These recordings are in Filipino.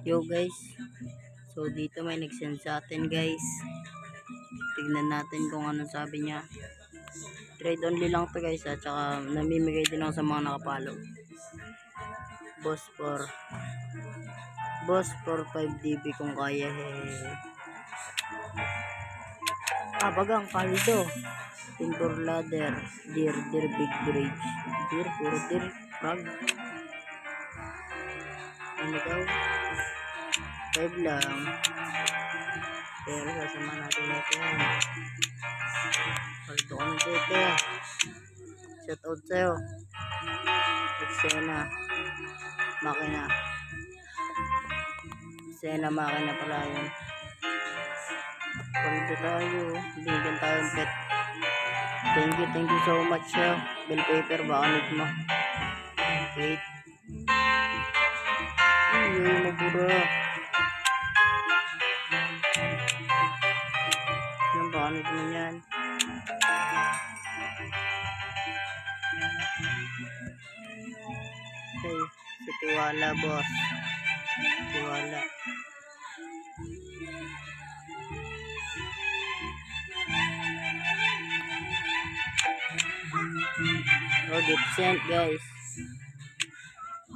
Yo guys, so dito may nag-send sa atin guys. Tignan natin kung anong sabi niya. Trade only lang to guys at saka namimigay din ako sa mga nakapalo. Boss for 5 DB kung kaya bagang paldo. Timber ladder, deer big bridge. Deer, puro deer, frog. Ano daw? 5 lang. Pero sasama natin ito yan. Paldo kami dito. Shout out sa'yo. Makina pala yun. Paldo tayo. Binigyan tayong pet. Thank you so much sa'yo. Bill paper, baka need mo. Wait. Mabura. Yung baka need mo yan. Okay, si Tiwala boss. Tiwala. Oh, get sent guys.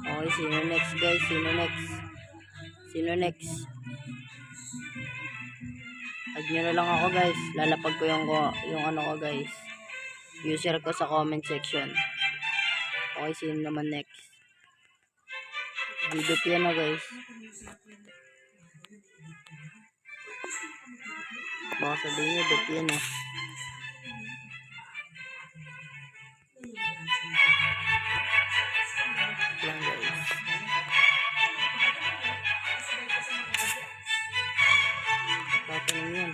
Okay, sino next guys? Sino next? Add nyo na lang ako guys. Lalapag ko yung ano ko guys. User ko sa comment section. Okay, sino naman next? Video yan na guys. Baka sabihin nyo, dot yan eh. Lang guys. Tatanong yan.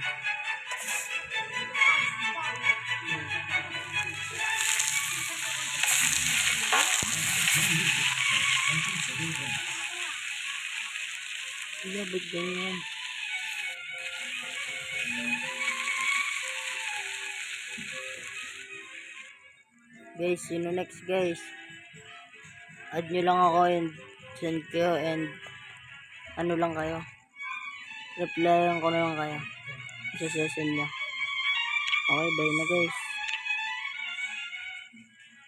Iya, ba't ganyan? Guys, sino next guys? Add nyo lang ako and send kayo and ano lang kayo. Replyan ko na lang kayo sa session nyo. Okay, bye na guys.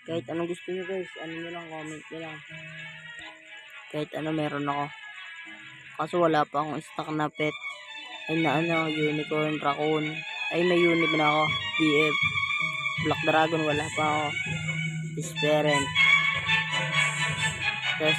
Kahit anong gusto nyo guys, ano nyo lang, comment nyo lang. Kahit ano meron ako. Kaso wala pa akong stock na pet. Ay na ano, unicorn, raccoon. Ay may unit na ako, DF. Black dragon wala pa ako. Disparent. Tapos